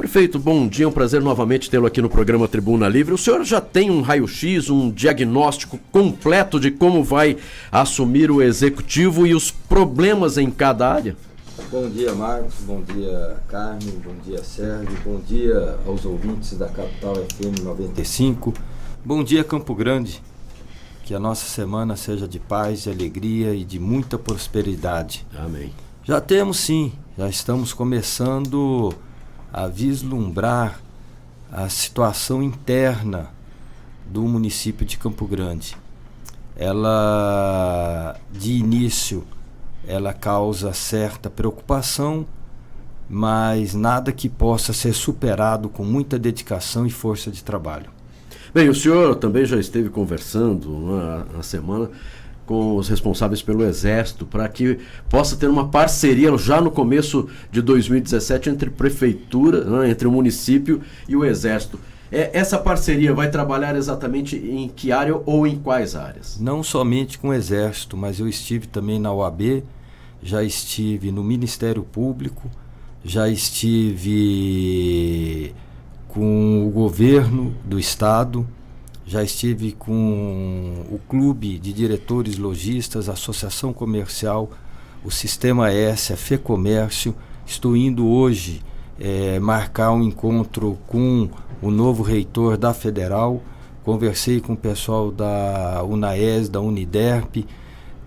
Prefeito, bom dia, é um prazer novamente tê-lo aqui no programa Tribuna Livre. O senhor já tem um raio-x, um diagnóstico completo de como vai assumir o executivo e os problemas em cada área? Bom dia, Marcos, bom dia, Carmen, bom dia, Sérgio, bom dia aos ouvintes da Capital FM 95, bom dia, Campo Grande, que a nossa semana seja de paz, de alegria e de muita prosperidade. Amém. Já temos sim, já estamos começando a vislumbrar a situação interna do município de Campo Grande. Ela, de início, ela causa certa preocupação, mas nada que possa ser superado com muita dedicação e força de trabalho. Bem, o senhor também já esteve conversando na semana com os responsáveis pelo Exército para que possa ter uma parceria já no começo de 2017 entre prefeitura, né, entre o município e o Exército. Essa parceria vai trabalhar exatamente em que área ou em quais áreas? Não somente com o Exército, mas eu estive também na OAB, já estive no Ministério Público, já estive com o governo do Estado, já estive com o Clube de Diretores Lojistas, a Associação Comercial, o Sistema S, a FEComércio. Estou indo hoje marcar um encontro com o novo reitor da Federal. Conversei com o pessoal da UNAES, da Uniderp,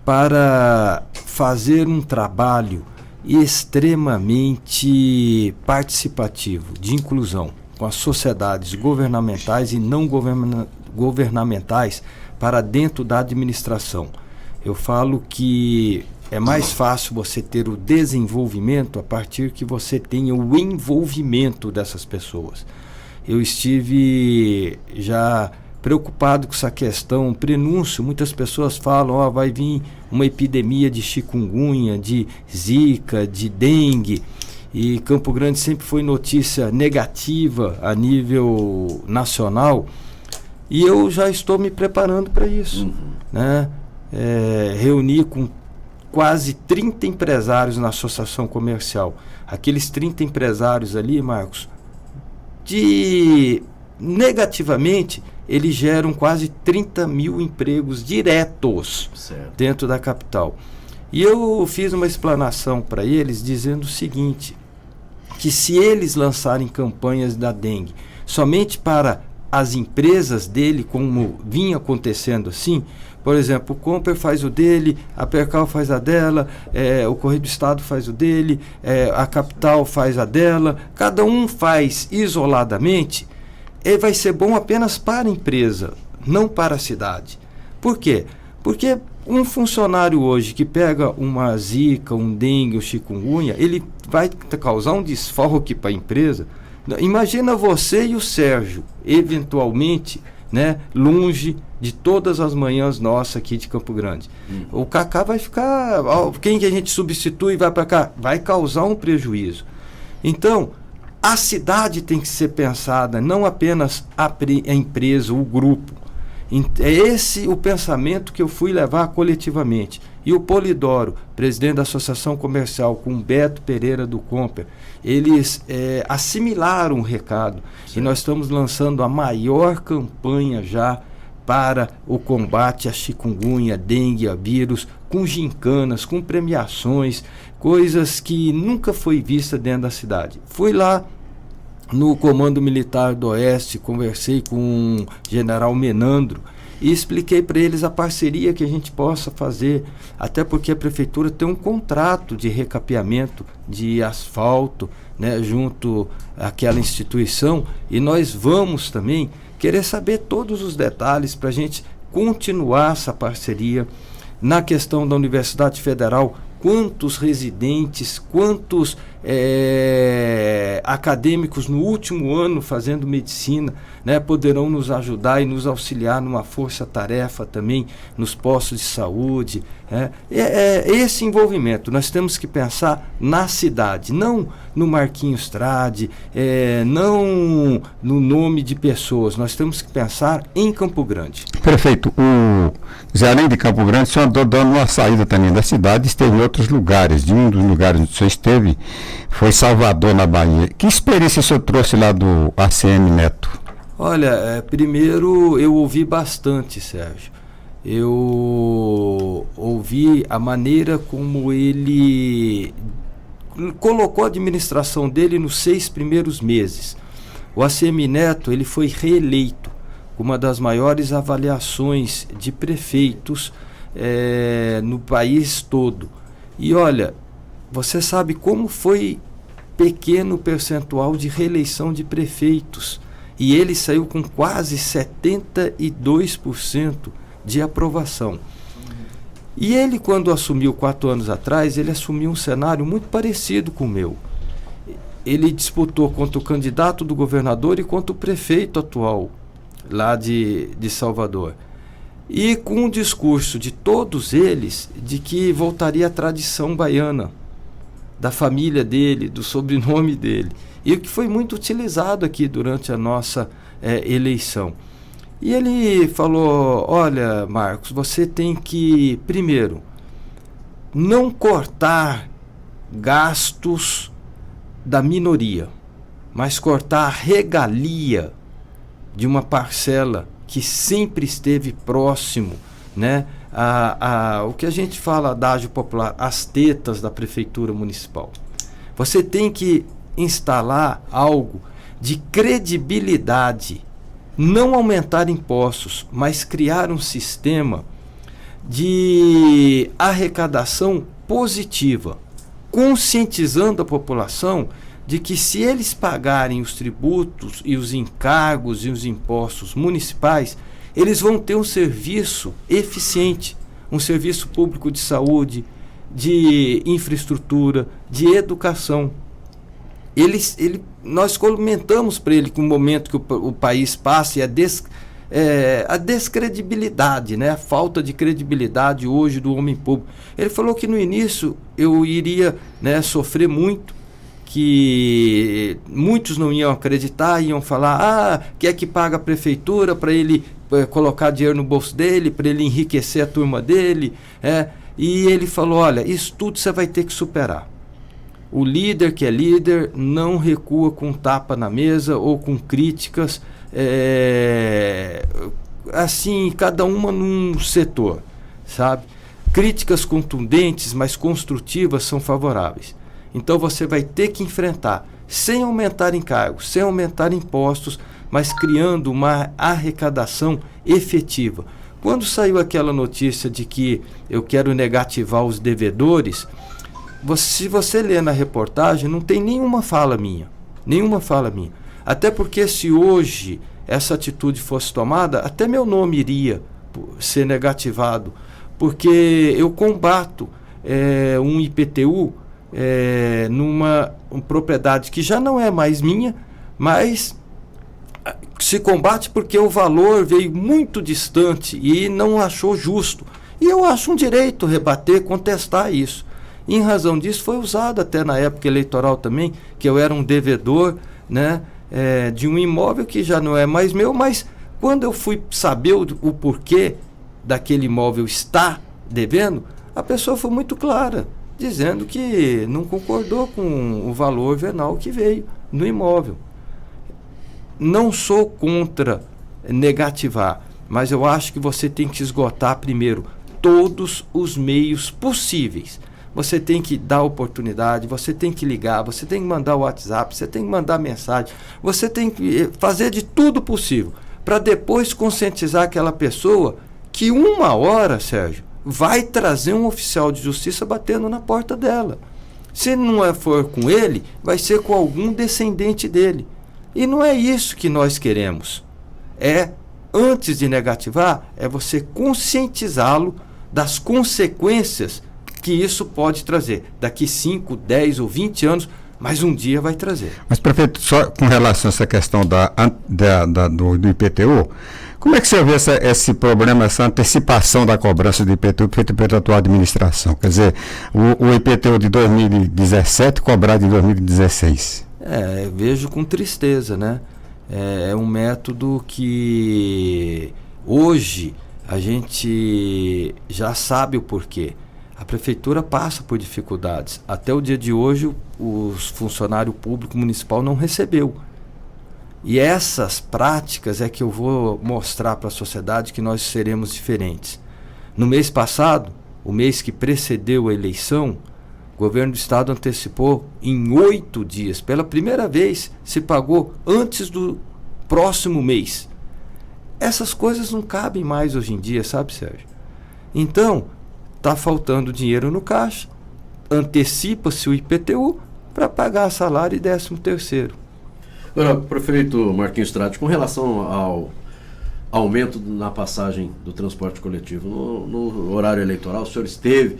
para fazer um trabalho extremamente participativo, de inclusão, com as sociedades governamentais e não governamentais para dentro da administração. Eu falo que é mais fácil você ter o desenvolvimento a partir que você tenha o envolvimento dessas pessoas. Eu estive já preocupado com essa questão, prenúncio, muitas pessoas falam, vai vir uma epidemia de chikungunya, de zika, de dengue, e Campo Grande sempre foi notícia negativa a nível nacional, e eu já estou me preparando para isso. Né? Reuni com quase 30 empresários na associação comercial. Aqueles 30 empresários ali, Marcos, negativamente, eles geram quase 30 mil empregos diretos dentro da capital. E eu fiz uma explanação para eles dizendo o seguinte, que se eles lançarem campanhas da dengue somente para as empresas dele, como vinha acontecendo assim, por exemplo, o Comper faz o dele, a Percal faz a dela, o Correio do Estado faz o dele, a Capital faz a dela, cada um faz isoladamente, vai ser bom apenas para a empresa, não para a cidade. Por quê? Porque um funcionário hoje que pega uma zika, um dengue, um chikungunya, ele vai causar um desfalque para a empresa. Imagina você e o Sérgio, eventualmente, né, longe de todas as manhãs nossas aqui de Campo Grande. O Cacá vai ficar... Quem que a gente substitui e vai para cá? Vai causar um prejuízo. Então, a cidade tem que ser pensada, não apenas a empresa, o grupo. É esse o pensamento que eu fui levar coletivamente. E o Polidoro, presidente da Associação Comercial, com o Beto Pereira do Comper, eles assimilaram o recado. Sim. E nós estamos lançando a maior campanha já para o combate à chikungunya, dengue, a vírus, com gincanas, com premiações, coisas que nunca foi vista dentro da cidade. Fui lá no Comando Militar do Oeste, conversei com o General Menandro e expliquei para eles a parceria que a gente possa fazer, até porque a Prefeitura tem um contrato de recapeamento de asfalto, né, junto àquela instituição, e nós vamos também querer saber todos os detalhes para a gente continuar essa parceria. Na questão da Universidade Federal, quantos residentes, quantos acadêmicos no último ano fazendo medicina, né, poderão nos ajudar e nos auxiliar numa força-tarefa também nos postos de saúde. Esse envolvimento, nós temos que pensar na cidade, não no Marquinhos Trade, não no nome de pessoas, nós temos que pensar em Campo Grande. Prefeito, além de Campo Grande, o senhor andou dando uma saída também da cidade, esteve em outros lugares. De um dos lugares onde o senhor esteve, foi Salvador, na Bahia. Que experiência o senhor trouxe lá do ACM Neto? Olha, primeiro eu ouvi bastante, Sérgio. Eu ouvi a maneira como ele colocou a administração dele nos 6 primeiros meses. O ACM Neto, ele foi reeleito com uma das maiores avaliações de prefeitos no país todo. E olha, você sabe como foi pequeno o percentual de reeleição de prefeitos. E ele saiu com quase 72% de aprovação. E ele, quando assumiu 4 anos atrás, ele assumiu um cenário muito parecido com o meu. Ele disputou contra o candidato do governador e contra o prefeito atual, lá de Salvador. E com um discurso de todos eles de que voltaria à tradição baiana, da família dele, do sobrenome dele. E o que foi muito utilizado aqui durante a nossa eleição. E ele falou: olha, Marcos, você tem que, primeiro, não cortar gastos da minoria, mas cortar a regalia de uma parcela que sempre esteve próximo, né, o que a gente fala, adágio popular, as tetas da prefeitura municipal. Você tem que instalar algo de credibilidade, não aumentar impostos, mas criar um sistema de arrecadação positiva, conscientizando a população de que se eles pagarem os tributos e os encargos e os impostos municipais, eles vão ter um serviço eficiente, um serviço público de saúde, de infraestrutura, de educação. Nós comentamos para ele que o momento que o país passa e a descredibilidade, né? A falta de credibilidade hoje do homem público. Ele falou que no início eu iria, né, sofrer muito, que muitos não iam acreditar, iam falar: quem é que paga a prefeitura para ele colocar dinheiro no bolso dele, para ele enriquecer a turma dele. E ele falou: olha, isso tudo você vai ter que superar. O líder que é líder não recua com tapa na mesa ou com críticas, assim, cada uma num setor, sabe? Críticas contundentes, mas construtivas, são favoráveis. Então você vai ter que enfrentar, sem aumentar encargos, sem aumentar impostos, mas criando uma arrecadação efetiva. Quando saiu aquela notícia de que eu quero negativar os devedores, se você ler na reportagem, não tem nenhuma fala minha. Até porque se hoje essa atitude fosse tomada, até meu nome iria ser negativado, porque eu combato um IPTU numa propriedade que já não é mais minha, mas se combate porque o valor veio muito distante e não achou justo. E eu acho um direito rebater, contestar isso. E em razão disso foi usado até na época eleitoral também, que eu era um devedor, né, de um imóvel que já não é mais meu, mas quando eu fui saber o porquê daquele imóvel estar devendo, a pessoa foi muito clara, dizendo que não concordou com o valor venal que veio no imóvel. Não sou contra negativar, mas eu acho que você tem que esgotar primeiro todos os meios possíveis. Você tem que dar oportunidade, você tem que ligar, você tem que mandar o WhatsApp, você tem que mandar mensagem, você tem que fazer de tudo possível para depois conscientizar aquela pessoa que uma hora, Sérgio, vai trazer um oficial de justiça batendo na porta dela. Se não for com ele, vai ser com algum descendente dele. E não é isso que nós queremos. Antes de negativar, você conscientizá-lo das consequências que isso pode trazer. Daqui 5, 10 ou 20 anos, mas um dia vai trazer. Mas, prefeito, só com relação a essa questão do IPTU, como é que você vê esse problema, essa antecipação da cobrança do IPTU feita pela atual administração? Quer dizer, o IPTU de 2017 cobrado em 2016. Vejo com tristeza, né? É um método que hoje a gente já sabe o porquê. A prefeitura passa por dificuldades. Até o dia de hoje, o funcionário público municipal não recebeu. E essas práticas é que eu vou mostrar para a sociedade que nós seremos diferentes. No mês passado, o mês que precedeu a eleição, o governo do estado antecipou em 8 dias. Pela primeira vez, se pagou antes do próximo mês. Essas coisas não cabem mais hoje em dia, sabe, Sérgio? Então, está faltando dinheiro no caixa, antecipa-se o IPTU para pagar salário e 13º. Agora, prefeito Marquinhos Tradi, com relação ao aumento na passagem do transporte coletivo, no horário eleitoral, o senhor esteve,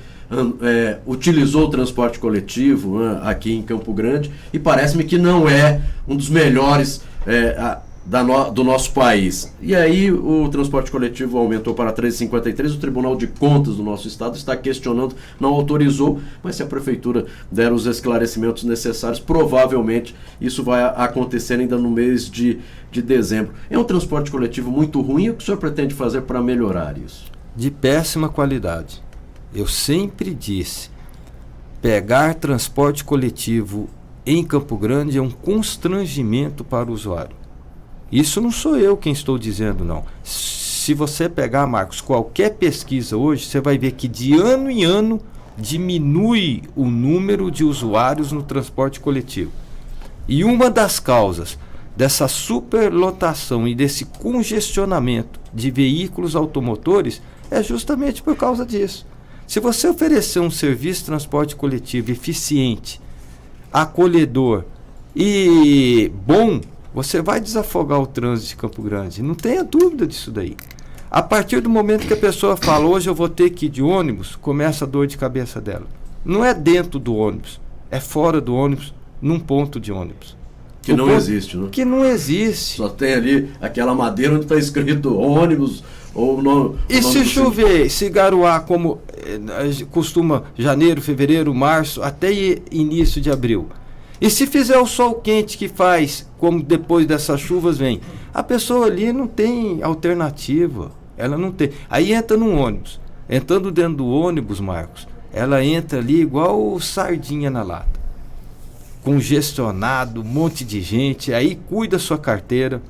utilizou o transporte coletivo aqui em Campo Grande e parece-me que não é um dos melhores do nosso país. E aí o transporte coletivo aumentou para R$ 13,53, o Tribunal de Contas do nosso estado está questionando, não autorizou, mas se a prefeitura der os esclarecimentos necessários, provavelmente isso vai acontecer ainda no mês de dezembro. É um transporte coletivo muito ruim, o que o senhor pretende fazer para melhorar isso? De péssima qualidade. Eu sempre disse, pegar transporte coletivo em Campo Grande é um constrangimento para o usuário. Isso não sou eu quem estou dizendo, não. Se você pegar, Marcos, qualquer pesquisa hoje, você vai ver que de ano em ano diminui o número de usuários no transporte coletivo. E uma das causas dessa superlotação e desse congestionamento de veículos automotores é justamente por causa disso. Se você oferecer um serviço de transporte coletivo eficiente, acolhedor e bom, você vai desafogar o trânsito de Campo Grande. Não tenha dúvida disso daí. A partir do momento que a pessoa fala, hoje eu vou ter que ir de ônibus, começa a dor de cabeça dela. Não é dentro do ônibus, é fora do ônibus, num ponto de ônibus. Que não existe, né? Que não existe. Só tem ali aquela madeira onde está escrito ônibus ou não. E se chover, se garoar como costuma janeiro, fevereiro, março, até início de abril. E se fizer o sol quente que faz, como depois dessas chuvas vem, a pessoa ali não tem alternativa, ela não tem. Aí entra num ônibus, entrando dentro do ônibus, Marcos, ela entra ali igual sardinha na lata, congestionado, um monte de gente, aí cuida a sua carteira,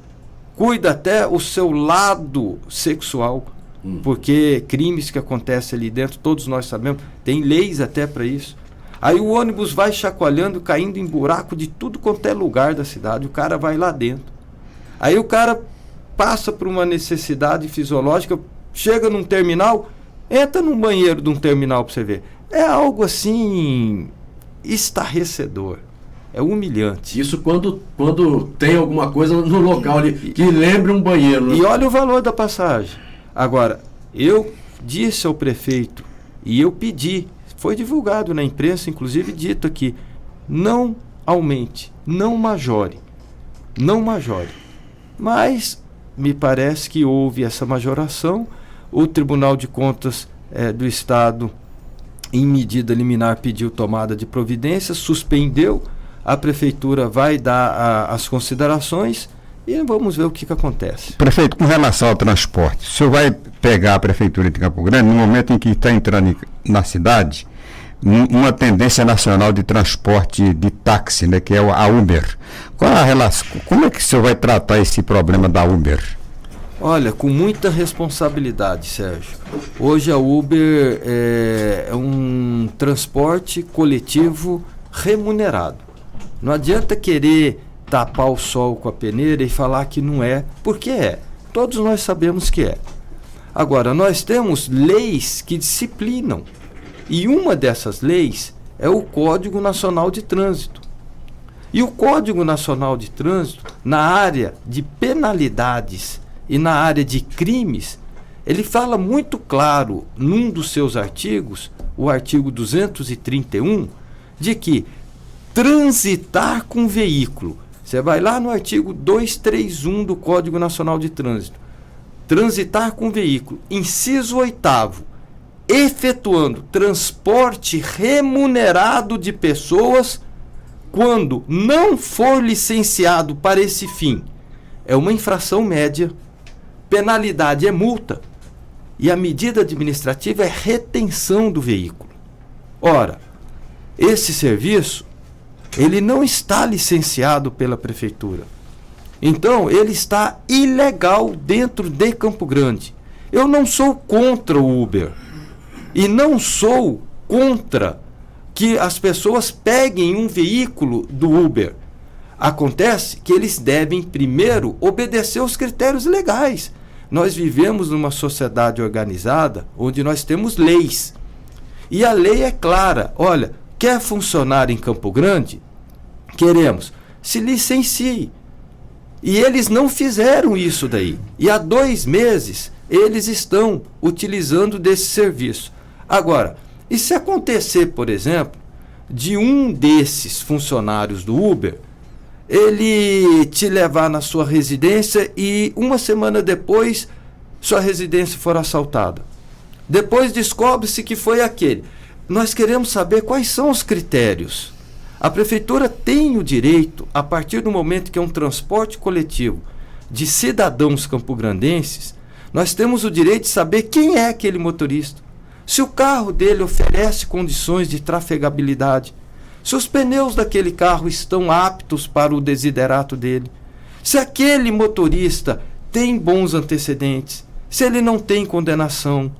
cuida até o seu lado sexual, porque crimes que acontecem ali dentro, todos nós sabemos, tem leis até para isso. Aí o ônibus vai chacoalhando, caindo em buraco de tudo quanto é lugar da cidade, o cara vai lá dentro. Aí o cara passa por uma necessidade fisiológica, chega num terminal, entra num banheiro de um terminal para você ver. É algo assim estarrecedor, é humilhante. Isso quando tem alguma coisa no local ali que lembre um banheiro. E olha o valor da passagem. Agora, eu disse ao prefeito e eu pedi, foi divulgado na imprensa, inclusive dito aqui, não aumente, não majore. Mas me parece que houve essa majoração, o Tribunal de Contas do Estado, em medida liminar, pediu tomada de providências, suspendeu, a Prefeitura vai dar as considerações e vamos ver o que acontece. Prefeito, com relação ao transporte, o senhor vai pegar a Prefeitura de Campo Grande no momento em que está entrando na cidade uma tendência nacional de transporte de táxi, né, que é a Uber. Qual a relação? Como é que o senhor vai tratar esse problema da Uber? Olha, com muita responsabilidade, Sérgio. Hoje a Uber é um transporte coletivo remunerado. Não adianta querer tapar o sol com a peneira e falar que não é, porque é. Todos nós sabemos que é. Agora, nós temos leis que disciplinam. E uma dessas leis é o Código Nacional de Trânsito. E o Código Nacional de Trânsito, na área de penalidades e na área de crimes, ele fala muito claro, num dos seus artigos, o artigo 231, de que transitar com veículo, você vai lá no artigo 231 do Código Nacional de Trânsito, transitar com veículo, inciso 8º, efetuando transporte remunerado de pessoas quando não for licenciado para esse fim, é uma infração média, penalidade é multa e a medida administrativa é retenção do veículo. Ora, esse serviço, ele não está licenciado pela prefeitura. Então, ele está ilegal dentro de Campo Grande. Eu não sou contra o Uber. E não sou contra que as pessoas peguem um veículo do Uber. Acontece que eles devem primeiro obedecer aos critérios legais. Nós vivemos numa sociedade organizada onde nós temos leis. E a lei é clara. Olha, quer funcionar em Campo Grande? Queremos. Se licencie. E eles não fizeram isso daí. E há 2 meses eles estão utilizando desse serviço. Agora, e se acontecer, por exemplo, de um desses funcionários do Uber, ele te levar na sua residência e 1 semana depois sua residência for assaltada? Depois descobre-se que foi aquele. Nós queremos saber quais são os critérios. A prefeitura tem o direito, a partir do momento que é um transporte coletivo de cidadãos campograndenses, nós temos o direito de saber quem é aquele motorista. Se o carro dele oferece condições de trafegabilidade, se os pneus daquele carro estão aptos para o desiderato dele, se aquele motorista tem bons antecedentes, se ele não tem condenação.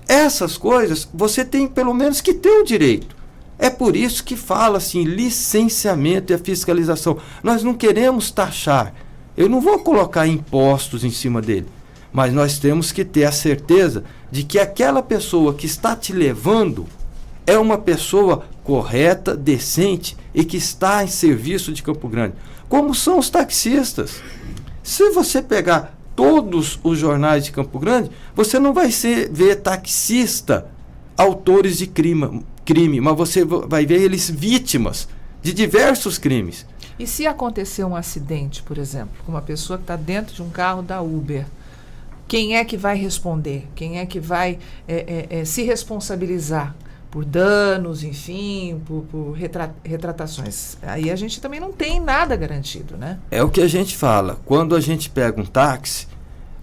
Essas coisas você tem pelo menos que ter o direito. É por isso que fala-se em licenciamento e a fiscalização. Nós não queremos taxar. Eu não vou colocar impostos em cima dele. Mas nós temos que ter a certeza de que aquela pessoa que está te levando é uma pessoa correta, decente e que está em serviço de Campo Grande. Como são os taxistas. Se você pegar todos os jornais de Campo Grande, você não vai ver taxista autores de crime, mas você vai ver eles vítimas de diversos crimes. E se acontecer um acidente, por exemplo, com uma pessoa que está dentro de um carro da Uber, quem é que vai responder? Quem é que vai se responsabilizar por danos, enfim, por retratações? Aí a gente também não tem nada garantido, né? É o que a gente fala. Quando a gente pega um táxi,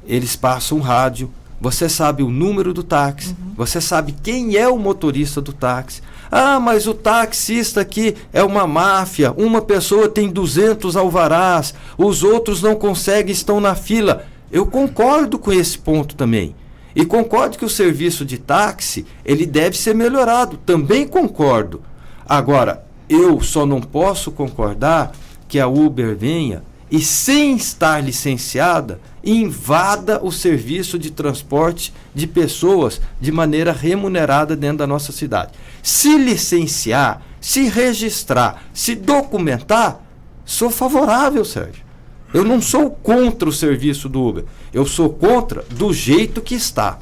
eles passam um rádio, você sabe o número do táxi, você sabe quem é o motorista do táxi. Ah, mas o taxista aqui é uma máfia, uma pessoa tem 200 alvarás, os outros não conseguem, estão na fila. Eu concordo com esse ponto também. E concordo que o serviço de táxi, ele deve ser melhorado. Também concordo. Agora, eu só não posso concordar que a Uber venha e, sem estar licenciada, invada o serviço de transporte de pessoas de maneira remunerada dentro da nossa cidade. Se licenciar, se registrar, se documentar, sou favorável, Sérgio. Eu não sou contra o serviço do Uber. Eu sou contra do jeito que está.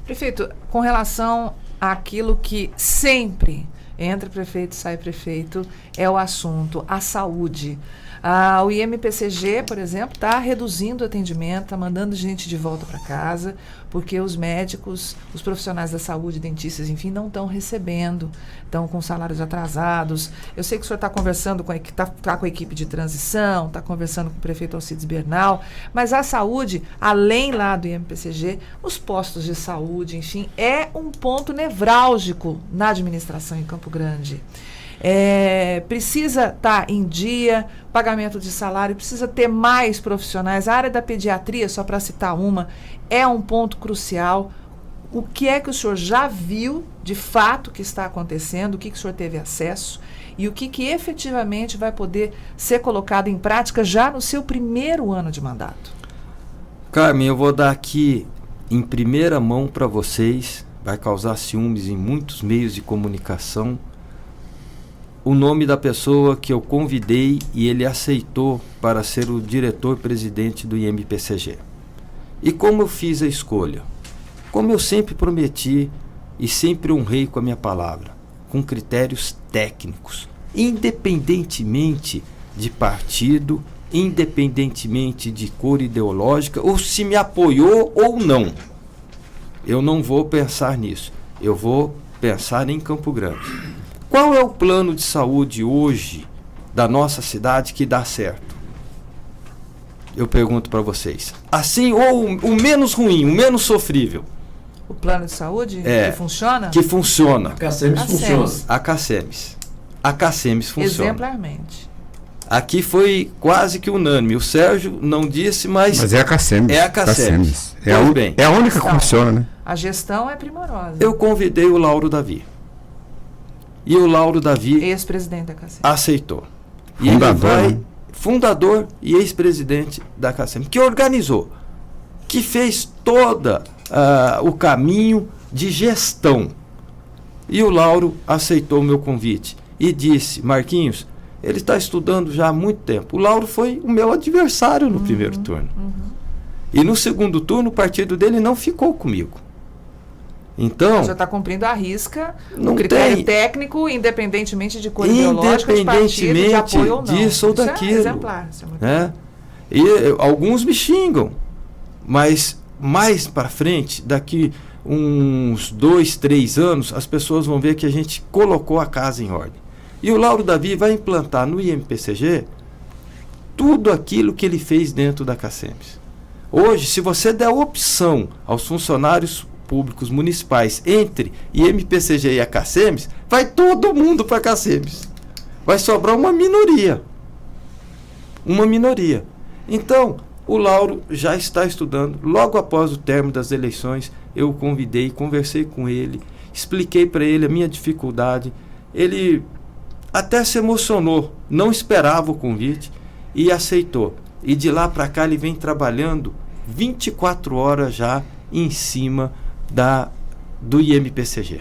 Prefeito, com relação àquilo que sempre entra prefeito, sai prefeito, é o assunto, a saúde. O IMPCG, por exemplo, está reduzindo o atendimento, está mandando gente de volta para casa, porque os médicos, os profissionais da saúde, dentistas, enfim, não estão recebendo, estão com salários atrasados. Eu sei que o senhor está conversando tá com a equipe de transição, está conversando com o prefeito Alcides Bernal, mas a saúde, além lá do IMPCG, os postos de saúde, enfim, é um ponto nevrálgico na administração em Campo Grande. Precisa estar em dia, pagamento de salário, precisa ter mais profissionais. A área da pediatria, só para citar uma, é um ponto crucial. O que é que o senhor já viu de fato que está acontecendo, o que o senhor teve acesso e o que efetivamente vai poder ser colocado em prática já no seu primeiro ano de mandato? Carmen, eu vou dar aqui em primeira mão para vocês, vai causar ciúmes em muitos meios de comunicação, o nome da pessoa que eu convidei e ele aceitou para ser o diretor-presidente do IMPCG. E como eu fiz a escolha? Como eu sempre prometi e sempre honrei com a minha palavra, com critérios técnicos, independentemente de partido, independentemente de cor ideológica, ou se me apoiou ou não. Eu não vou pensar nisso. Eu vou pensar em Campo Grande. Qual é o plano de saúde hoje da nossa cidade que dá certo? Eu pergunto para vocês. Assim, ou o menos ruim, o menos sofrível. O plano de saúde que funciona? Que funciona. A CACEMES funciona. A CACEMES funciona. Exemplarmente. Aqui foi quase que unânime. O Sérgio não disse, mas é a CACEMES. É a CACEMES. É a única que funciona, né? A gestão é primorosa. Eu convidei o Lauro Davi. E o Lauro Davi, ex-presidente da CACEMES, aceitou. E fundador, ele vai, né? Fundador e ex-presidente da CACEMES, que organizou, que fez toda o caminho de gestão. E o Lauro aceitou o meu convite e disse: Marquinhos, ele está estudando já há muito tempo. O Lauro foi o meu adversário no primeiro turno. E no segundo turno o partido dele não ficou comigo. Então, já está cumprindo à risca não o critério tem, técnico, independentemente de cor ideológica, de partido, de apoio ou não. Disso ou daquilo. É exemplar, isso é muito né? E alguns me xingam, mas mais para frente, daqui uns 2, 3 anos, as pessoas vão ver que a gente colocou a casa em ordem. E o Lauro Davi vai implantar no IMPCG tudo aquilo que ele fez dentro da CACEMES. Hoje, se você der opção aos funcionários públicos municipais entre IMPCG e a CACEMES, vai todo mundo para a CACEMES. Vai sobrar uma minoria. Uma minoria. Então, o Lauro já está estudando. Logo após o término das eleições, eu o convidei, conversei com ele, expliquei para ele a minha dificuldade. Ele até se emocionou, não esperava o convite e aceitou. E de lá para cá ele vem trabalhando 24 horas já em cima do IMPCG.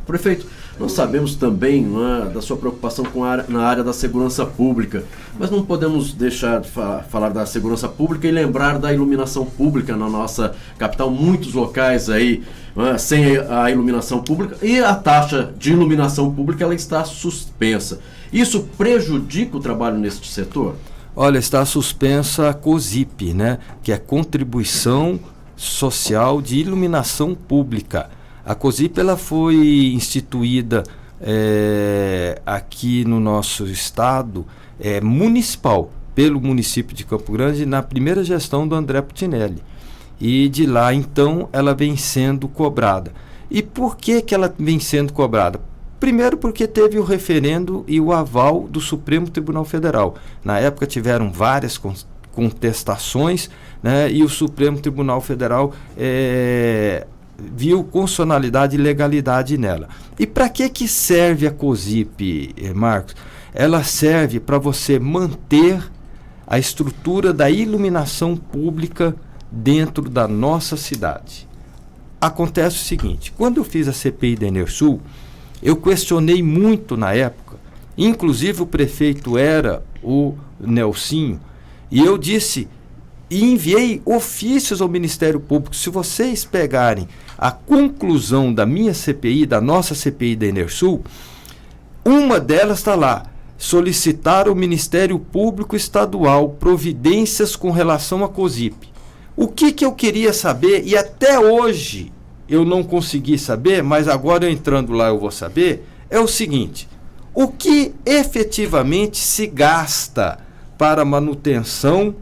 Prefeito, nós sabemos também da sua preocupação na área da segurança pública, mas não podemos deixar de falar da segurança pública e lembrar da iluminação pública na nossa capital. Muitos locais aí sem a iluminação pública, e a taxa de iluminação pública ela está suspensa. Isso prejudica o trabalho neste setor? Olha, está suspensa a COSIP, né? Que é Contribuição Social de Iluminação Pública. A COSIP ela foi instituída aqui no nosso estado municipal, pelo município de Campo Grande, na primeira gestão do André Putinelli. E de lá, então, ela vem sendo cobrada. E por que ela vem sendo cobrada? Primeiro porque teve o referendo e o aval do Supremo Tribunal Federal. Na época tiveram várias contestações, né, e o Supremo Tribunal Federal viu constitucionalidade e legalidade nela. E para que serve a COSIP, Marcos? Ela serve para você manter a estrutura da iluminação pública dentro da nossa cidade. Acontece o seguinte: quando eu fiz a CPI da Enersul, eu questionei muito na época, inclusive o prefeito era o Nelsinho, e eu disse e enviei ofícios ao Ministério Público: se vocês pegarem a conclusão da minha CPI, da nossa CPI da Enersul, uma delas está lá: solicitar ao Ministério Público Estadual providências com relação à COSIP. O que eu queria saber, e até hoje eu não consegui saber, mas agora entrando lá eu vou saber, é o seguinte: o que efetivamente se gasta para manutenção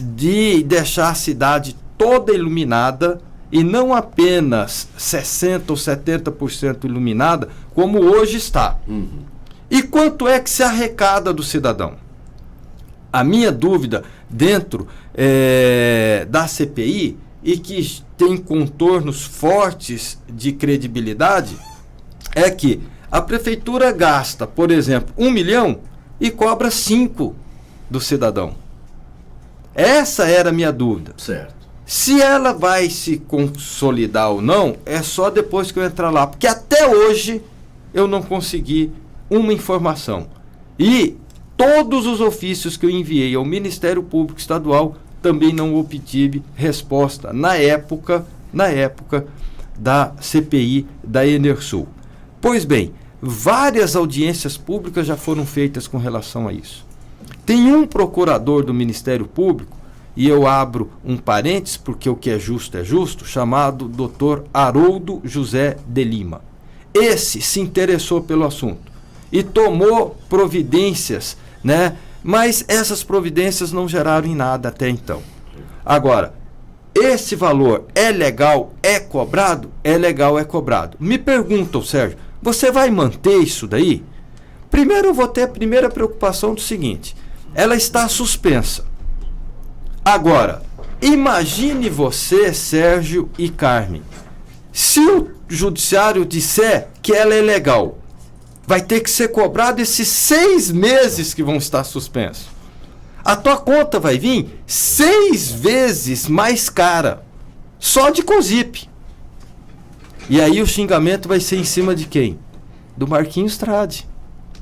de deixar a cidade toda iluminada, e não apenas 60% ou 70% iluminada, como hoje está. E quanto é que se arrecada do cidadão? A minha dúvida dentro da CPI, e que tem contornos fortes de credibilidade, é que a prefeitura gasta, por exemplo, 1 milhão e cobra 5 do cidadão. Essa era a minha dúvida. Certo. Se ela vai se consolidar ou não, é só depois que eu entrar lá, porque até hoje eu não consegui uma informação. E todos os ofícios que eu enviei ao Ministério Público Estadual também não obtive resposta na época da CPI da Enersul. Pois bem, várias audiências públicas já foram feitas com relação a isso. Tem um procurador do Ministério Público, e eu abro um parênteses, porque o que é justo, chamado Dr. Haroldo José de Lima. Esse se interessou pelo assunto e tomou providências, né? Mas essas providências não geraram em nada até então. Agora, esse valor é legal? é cobrado, é legal, é cobrado. Me perguntam, Sérgio, você vai manter isso daí? Primeiro eu vou ter a primeira preocupação do seguinte, ela está suspensa. Agora, imagine você, Sérgio e Carmen, se o judiciário disser que ela é legal, vai ter que ser cobrado esses 6 meses que vão estar suspensos. A tua conta vai vir 6 vezes mais cara, só de COSIP. E aí o xingamento vai ser em cima de quem? Do Marquinhos Trade,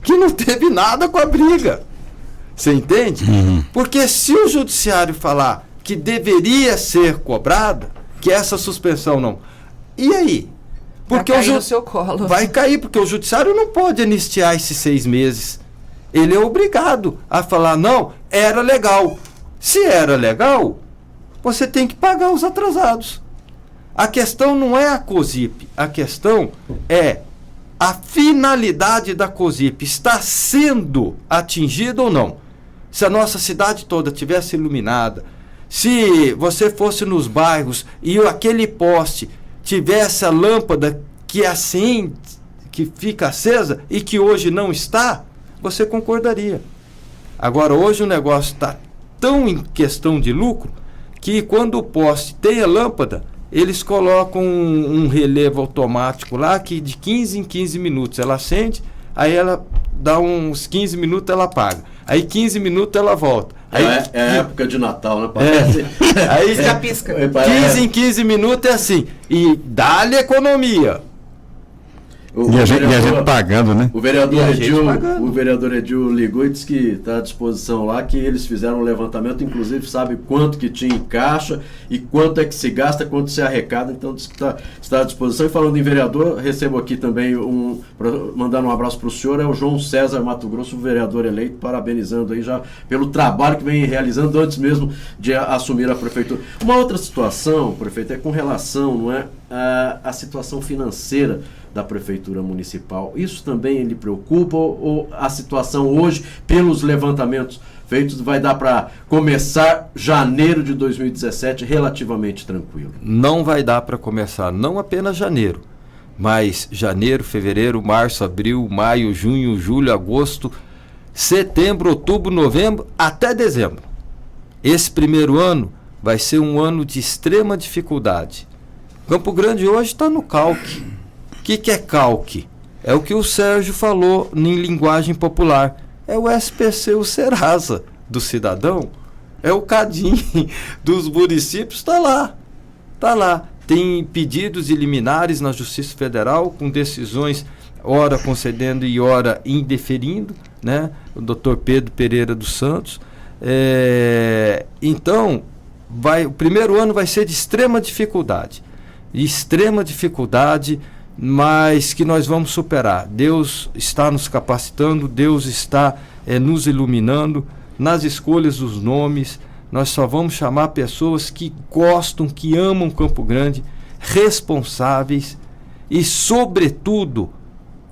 que não teve nada com a briga. Você entende? Porque se o judiciário falar que deveria ser cobrada, que essa suspensão não... E aí? Porque vai cair no seu colo. Vai cair, porque o judiciário não pode anistiar esses 6 meses. Ele é obrigado a falar, não, era legal. Se era legal, você tem que pagar os atrasados. A questão não é a COSIP, a questão é a finalidade da COSIP. Está sendo atingida ou não? Se a nossa cidade toda tivesse iluminada, se você fosse nos bairros e aquele poste tivesse a lâmpada que acende, que fica acesa e que hoje não está, você concordaria. Agora, hoje o negócio está tão em questão de lucro que quando o poste tem a lâmpada, eles colocam um relevo automático lá que de 15 em 15 minutos ela acende, aí ela dá uns 15 minutos ela apaga. Aí 15 minutos ela volta. Aí, é época de Natal, né? Parece. Aí já pisca. 15 em 15 minutos é assim. E dá-lhe economia. E a gente pagando, né? O vereador Edil ligou e disse que está à disposição lá, que eles fizeram um levantamento, inclusive sabe quanto que tinha em caixa e quanto é que se gasta, quanto se arrecada, então disse que está à disposição. E falando em vereador, recebo aqui também mandando um abraço para o senhor, é o João César Mato Grosso, vereador eleito, parabenizando aí já pelo trabalho que vem realizando antes mesmo de assumir a prefeitura. Uma outra situação, prefeito, é com relação, não é, a situação financeira da prefeitura municipal. Isso também lhe preocupa ou a situação hoje, pelos levantamentos feitos, vai dar para começar janeiro de 2017 relativamente tranquilo? Não vai dar para começar, não apenas janeiro, mas janeiro, fevereiro, março, abril, maio, junho, julho, agosto, setembro, outubro, novembro, até dezembro. Esse primeiro ano vai ser um ano de extrema dificuldade. Campo Grande hoje está no calque. O que é calque? É o que o Sérgio falou em linguagem popular. É o SPC, o Serasa do cidadão. É o CADIM dos municípios, está lá. Está lá. Tem pedidos de liminares na Justiça Federal, com decisões, ora concedendo e ora indeferindo, né? O Dr. Pedro Pereira dos Santos. Então, o primeiro ano vai ser de extrema dificuldade. Mas que nós vamos superar. Deus está nos capacitando, Deus está nos iluminando nas escolhas dos nomes. Nós só vamos chamar pessoas que gostam, que amam Campo Grande, responsáveis e, sobretudo,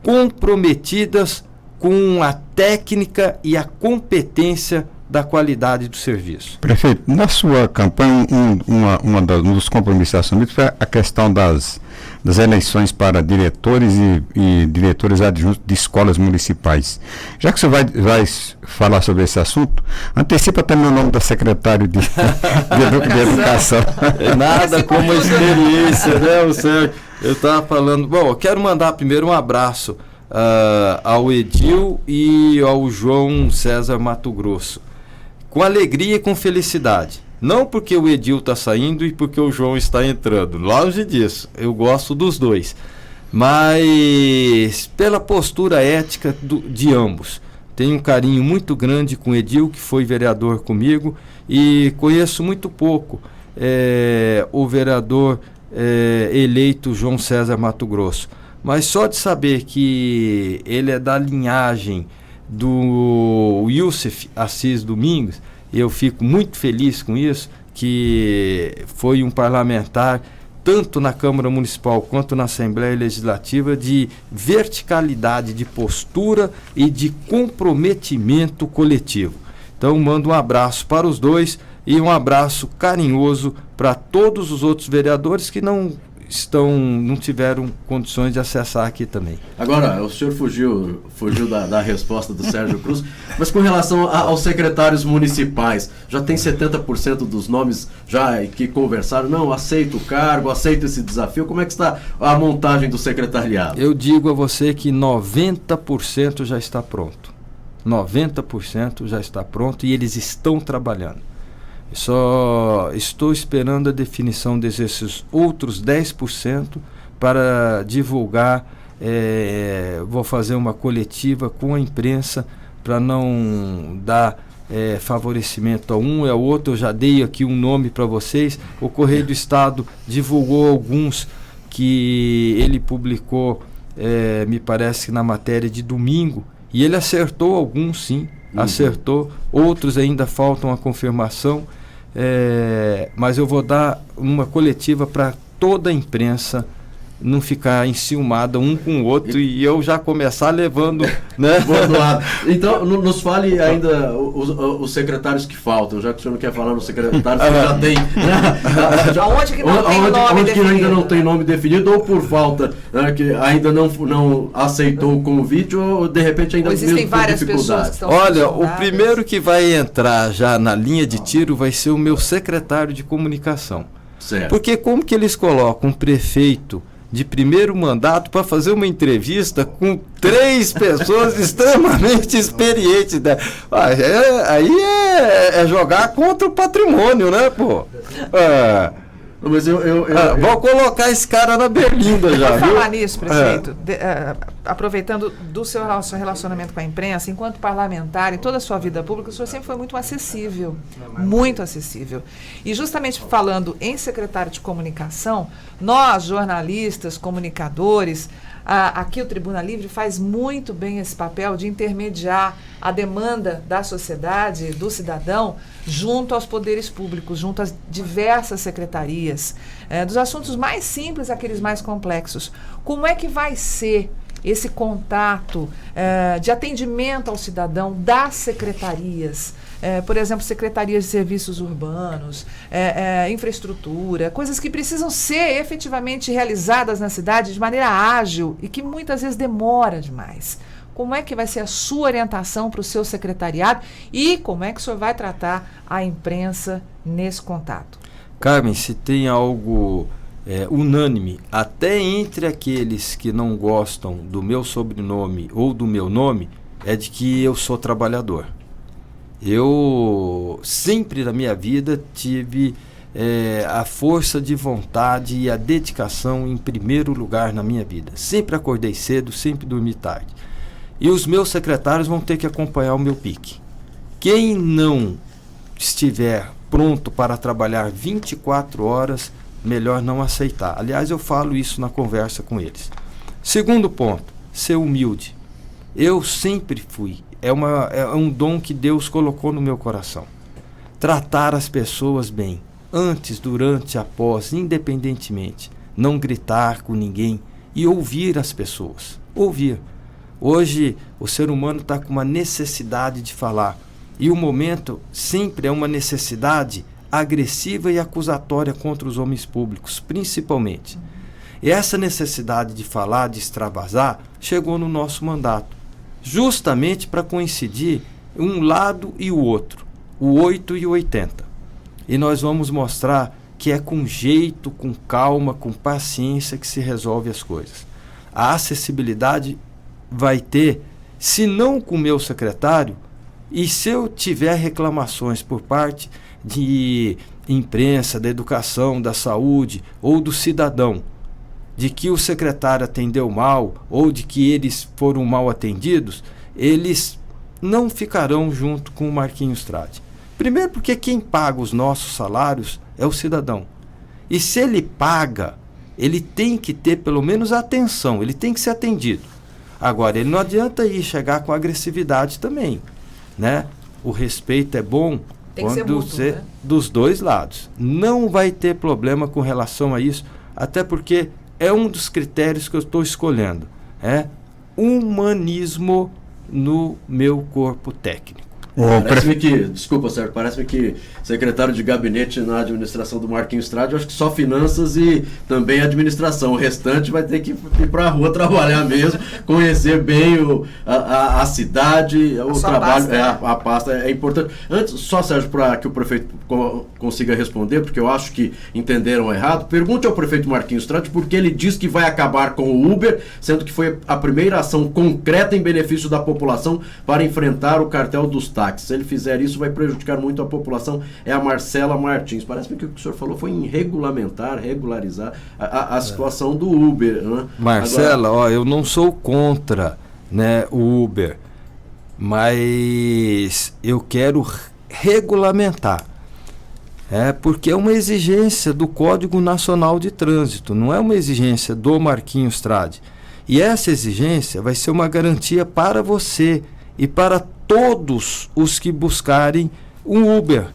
comprometidas com a técnica e a competência da qualidade do serviço. Prefeito, na sua campanha, um dos compromissos assumidos foi a questão das eleições para diretores e diretores adjuntos de escolas municipais. Já que você vai falar sobre esse assunto, antecipa também o nome da secretária de Educação. Nada como a experiência, né, Sérgio? Eu estava falando... Bom, eu quero mandar primeiro um abraço ao Edil e ao João César Mato Grosso. Com alegria e com felicidade. Não porque o Edil está saindo e porque o João está entrando. Longe disso. Eu gosto dos dois. Mas pela postura ética de ambos. Tenho um carinho muito grande com o Edil, que foi vereador comigo, e conheço muito pouco o vereador eleito João César Mato Grosso. Mas só de saber que ele é da linhagem do Youssef Assis Domingos, eu fico muito feliz com isso, que foi um parlamentar, tanto na Câmara Municipal quanto na Assembleia Legislativa, de verticalidade, de postura e de comprometimento coletivo. Então, mando um abraço para os dois e um abraço carinhoso para todos os outros vereadores que não não tiveram condições de acessar aqui também. Agora, o senhor fugiu da resposta do Sérgio Cruz, mas com relação aos secretários municipais, já tem 70% dos nomes já que conversaram, não, aceito o cargo, aceito esse desafio, como é que está a montagem do secretariado? Eu digo a você que 90% já está pronto. 90% já está pronto e eles estão trabalhando. Só estou esperando a definição desses outros 10% para divulgar. Vou fazer uma coletiva com a imprensa para não dar favorecimento a um e ao outro. Eu já dei aqui um nome para vocês. O Correio do Estado divulgou alguns que ele publicou, me parece, na matéria de domingo, e ele acertou alguns, sim, acertou. Outros ainda faltam a confirmação. Mas eu vou dar uma coletiva para toda a imprensa não ficar enciumada um com o outro e eu já começar levando, né? Então, nos fale ainda os secretários que faltam, já que o senhor não quer falar nos secretários que já tem. Onde que não tem nome onde definido? Que ainda não tem nome definido, ou por falta, que ainda não aceitou o convite, ou de repente ainda existem várias pessoas que estão. Olha, o primeiro que vai entrar já na linha de tiro vai ser o meu secretário de comunicação. Certo. Porque como que eles colocam um prefeito de primeiro mandato para fazer uma entrevista com 3 pessoas extremamente experientes, né? Aí é jogar contra o patrimônio, né, pô? Mas vou colocar esse cara na berlinda já, Vou viu? falar nisso, prefeito, aproveitando do seu relacionamento com a imprensa, enquanto parlamentar, em toda a sua vida pública, o senhor sempre foi muito acessível, muito acessível. E justamente falando em secretário de comunicação, nós, jornalistas, comunicadores, aqui o Tribuna Livre faz muito bem esse papel de intermediar a demanda da sociedade, do cidadão, junto aos poderes públicos, junto às diversas secretarias, dos assuntos mais simples àqueles mais complexos. Como é que vai ser esse contato de atendimento ao cidadão das secretarias? Por exemplo, secretarias de serviços urbanos, infraestrutura, coisas que precisam ser efetivamente realizadas na cidade de maneira ágil e que muitas vezes demora demais. Como é que vai ser a sua orientação para o seu secretariado e como é que o senhor vai tratar a imprensa nesse contato? Carmen, se tem algo unânime, até entre aqueles que não gostam do meu sobrenome ou do meu nome, é de que eu sou trabalhador. Eu sempre na minha vida tive a força de vontade e a dedicação em primeiro lugar na minha vida. Sempre acordei cedo, sempre dormi tarde. E os meus secretários vão ter que acompanhar o meu pique. Quem não estiver pronto para trabalhar 24 horas, melhor não aceitar. Aliás, eu falo isso na conversa com eles. Segundo ponto, ser humilde. Eu sempre fui. É um dom que Deus colocou no meu coração. Tratar as pessoas bem, antes, durante, após, independentemente. Não gritar com ninguém e ouvir as pessoas. Ouvir. Hoje, o ser humano está com uma necessidade de falar. E o momento sempre é uma necessidade agressiva e acusatória contra os homens públicos, principalmente. E essa necessidade de falar, de extravasar, chegou no nosso mandato. Justamente para coincidir um lado e o outro, o 8 e o 80. E nós vamos mostrar que é com jeito, com calma, com paciência que se resolve as coisas. A acessibilidade vai ter, se não com o meu secretário, e se eu tiver reclamações por parte de imprensa, da educação, da saúde ou do cidadão, de que o secretário atendeu mal ou de que eles foram mal atendidos, eles não ficarão junto com o Marquinhos Trade. Primeiro porque quem paga os nossos salários é o cidadão. E se ele paga, ele tem que ter pelo menos atenção, ele tem que ser atendido. Agora, ele não adianta chegar com agressividade também, né? O respeito é bom quando né? Dos dois lados. Não vai ter problema com relação a isso, até porque é um dos critérios que eu estou escolhendo. Humanismo no meu corpo técnico. Parece-me que, desculpa, Sérgio, parece-me que secretário de gabinete na administração do Marquinhos Trade, acho que só finanças e também administração. O restante vai ter que ir para a rua trabalhar mesmo, conhecer bem a cidade, o trabalho, a pasta é importante. Antes, só, Sérgio, para que o prefeito consiga responder, porque eu acho que entenderam errado, pergunte ao prefeito Marquinhos Trade porque ele diz que vai acabar com o Uber, sendo que foi a primeira ação concreta em benefício da população para enfrentar o cartel dos táxis. Se ele fizer isso, vai prejudicar muito a população. É a Marcela Martins. Parece-me que o que o senhor falou foi em regularizar a situação do Uber. Né? Marcela, agora, eu não sou contra, né, o Uber, mas eu quero regulamentar. Porque é uma exigência do Código Nacional de Trânsito, não é uma exigência do Marquinhos Trade. E essa exigência vai ser uma garantia para você e para todos os que buscarem um Uber,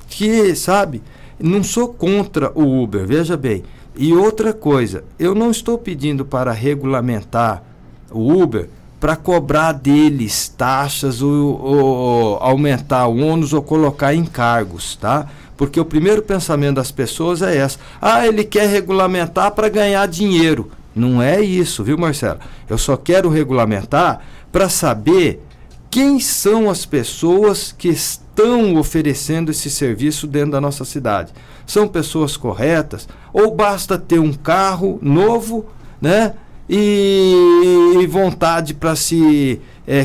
que, sabe, não sou contra o Uber, veja bem. E outra coisa, eu não estou pedindo para regulamentar o Uber para cobrar deles taxas ou aumentar o ônus ou colocar encargos, tá? Porque o primeiro pensamento das pessoas é essa: ele quer regulamentar para ganhar dinheiro. Não é isso, viu, Marcelo? Eu só quero regulamentar para saber quem são as pessoas que estão oferecendo esse serviço dentro da nossa cidade. São pessoas corretas? Ou basta ter um carro novo, né, e vontade para se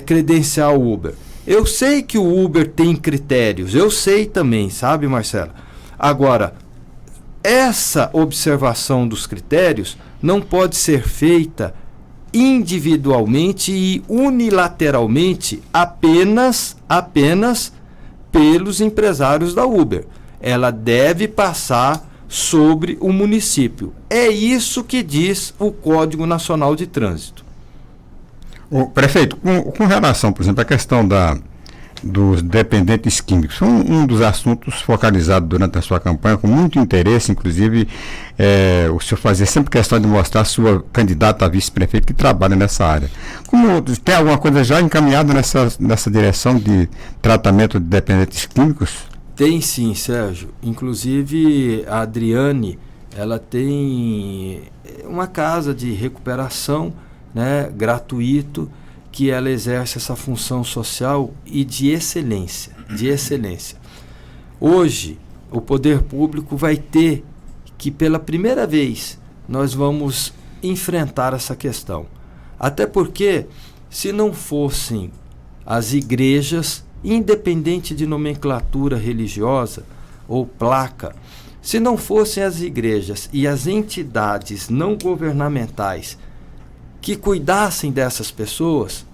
credenciar o Uber? Eu sei que o Uber tem critérios, eu sei também, sabe, Marcelo? Agora, essa observação dos critérios não pode ser feita individualmente e unilateralmente apenas pelos empresários da Uber. Ela deve passar sobre o município. É isso que diz o Código Nacional de Trânsito. O prefeito, com relação, por exemplo, à questão dos dependentes químicos, foi um dos assuntos focalizados durante a sua campanha, com muito interesse, inclusive o senhor fazia sempre questão de mostrar a sua candidata a vice-prefeito que trabalha nessa área. Tem alguma coisa já encaminhada nessa direção de tratamento de dependentes químicos? Tem sim, Sérgio. Inclusive a Adriane, ela tem uma casa de recuperação, né, gratuito, que ela exerce essa função social e de excelência. Hoje, o poder público vai ter que, pela primeira vez, nós vamos enfrentar essa questão. Até porque, se não fossem as igrejas, independente de nomenclatura religiosa ou placa, se não fossem as igrejas e as entidades não governamentais que cuidassem dessas pessoas,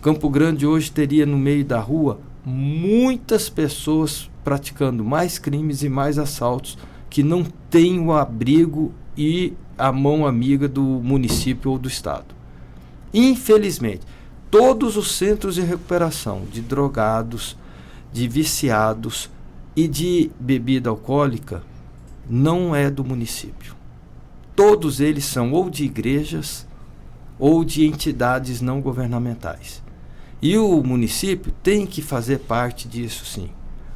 Campo Grande hoje teria no meio da rua muitas pessoas praticando mais crimes e mais assaltos que não têm o abrigo e a mão amiga do município ou do estado. Infelizmente, todos os centros de recuperação de drogados, de viciados e de bebida alcoólica não é do município. Todos eles são ou de igrejas ou de entidades não governamentais. E o município tem que fazer parte disso, sim.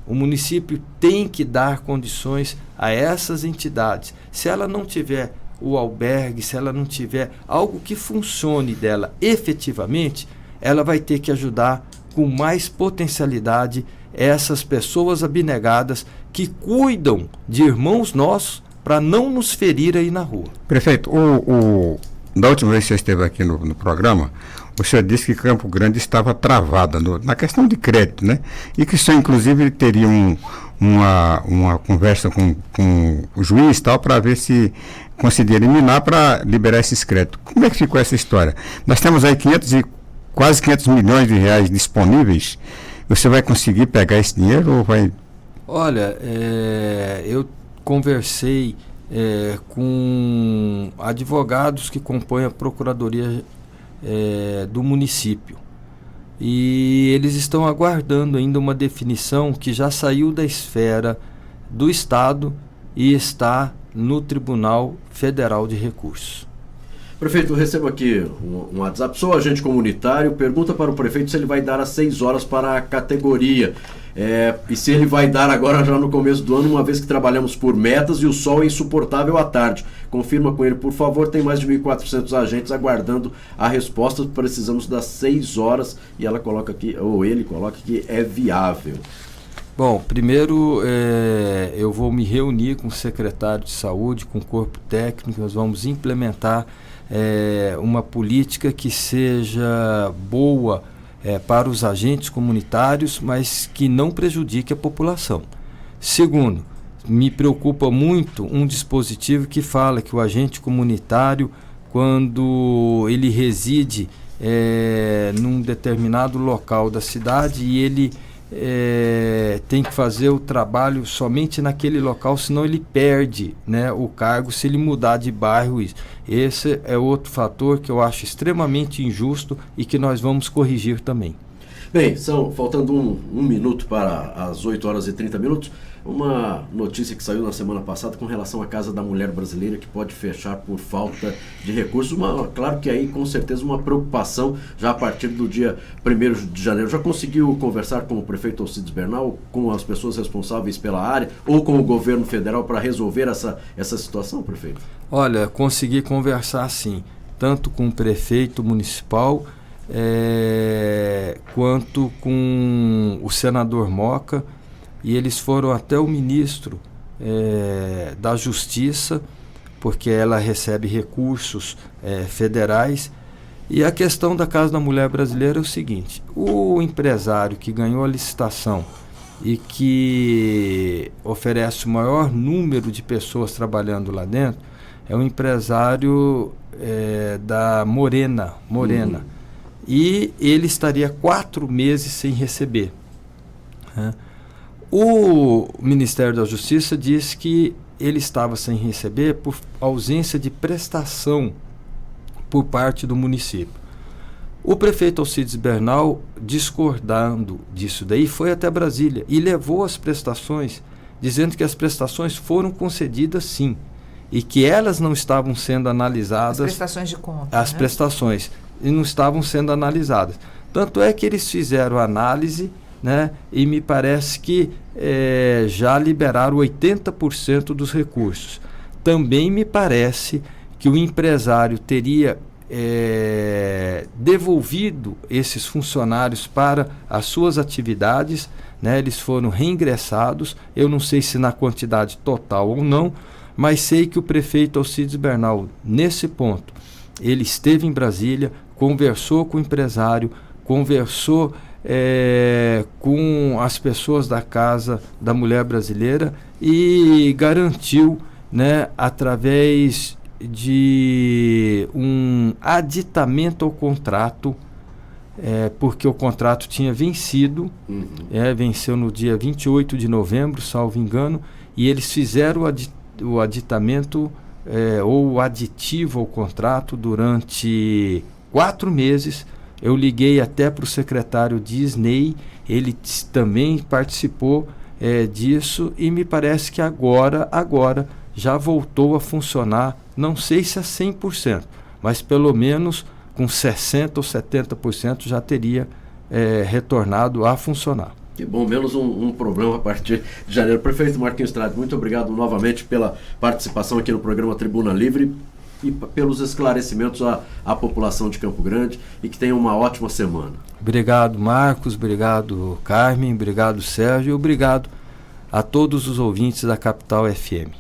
O município tem que dar condições a essas entidades. Se ela não tiver o albergue, se ela não tiver algo que funcione dela efetivamente, ela vai ter que ajudar com mais potencialidade essas pessoas abnegadas que cuidam de irmãos nossos para não nos ferir aí na rua. Prefeito, da última vez que você esteve aqui no programa, o senhor disse que Campo Grande estava travada na questão de crédito, né? E que o senhor, inclusive, teria uma conversa com o juiz e tal, para ver se conseguia eliminar para liberar esses créditos. Como é que ficou essa história? Nós temos aí quase 500 milhões de reais disponíveis. Você vai conseguir pegar esse dinheiro ou vai... Olha, eu conversei com advogados que compõem a Procuradoria do município. E eles estão aguardando ainda uma definição que já saiu da esfera do Estado e está no Tribunal Federal de Recursos. Prefeito, eu recebo aqui um WhatsApp, sou agente comunitário, pergunta para o prefeito se ele vai dar às 6 horas para a categoria. E se ele vai dar agora já no começo do ano, uma vez que trabalhamos por metas e o sol é insuportável à tarde. Confirma com ele, por favor, tem mais de 1.400 agentes aguardando a resposta, precisamos das 6 horas e ela coloca aqui, ou ele coloca que é viável. Bom, primeiro eu vou me reunir com o secretário de saúde, com o corpo técnico, nós vamos implementar uma política que seja boa para os agentes comunitários, mas que não prejudique a população. Segundo, me preocupa muito um dispositivo que fala que o agente comunitário, quando ele reside num determinado local da cidade e ele tem que fazer o trabalho somente naquele local, senão ele perde, né, o cargo se ele mudar de bairro. Esse é outro fator que eu acho extremamente injusto e que nós vamos corrigir também. Bem, faltando um minuto para as 8 horas e 30 minutos, uma notícia que saiu na semana passada com relação à Casa da Mulher Brasileira, que pode fechar por falta de recursos. Claro que aí com certeza uma preocupação já a partir do dia 1º de janeiro. Já conseguiu conversar com o prefeito Alcides Bernal, com as pessoas responsáveis pela área ou com o governo federal para resolver essa situação, prefeito? Olha, consegui conversar sim, tanto com o prefeito municipal quanto com o senador Moca, e eles foram até o ministro da Justiça, porque ela recebe recursos federais. E a questão da Casa da Mulher Brasileira é o seguinte: o empresário que ganhou a licitação e que oferece o maior número de pessoas trabalhando lá dentro é um empresário da Morena. E ele estaria 4 meses sem receber. O Ministério da Justiça diz que ele estava sem receber por ausência de prestação por parte do município. O prefeito Alcides Bernal, discordando disso daí, foi até Brasília e levou as prestações, dizendo que as prestações foram concedidas sim, e que elas não estavam sendo analisadas. As prestações de conta. As prestações, e não estavam sendo analisadas. Tanto é que eles fizeram análise, né, e me parece que já liberaram 80% dos recursos. Também me parece que o empresário teria devolvido esses funcionários para as suas atividades, né, eles foram reingressados, eu não sei se na quantidade total ou não, mas sei que o prefeito Alcides Bernal, nesse ponto, ele esteve em Brasília, conversou com o empresário, conversou com as pessoas da Casa da Mulher Brasileira e garantiu, né, através de um aditamento ao contrato, porque o contrato tinha vencido, venceu no dia 28 de novembro, salvo engano, e eles fizeram o aditamento ou o aditivo ao contrato durante 4 meses. Eu liguei até para o secretário Disney, ele também participou disso, e me parece que agora já voltou a funcionar, não sei se a 100%, mas pelo menos com 60% ou 70% já teria retornado a funcionar. Que bom, menos um problema a partir de janeiro. Prefeito Marquinhos Estrada, muito obrigado novamente pela participação aqui no programa Tribuna Livre e pelos esclarecimentos à população de Campo Grande, e que tenha uma ótima semana. Obrigado, Marcos, obrigado, Carmen, obrigado, Sérgio, e obrigado a todos os ouvintes da Capital FM.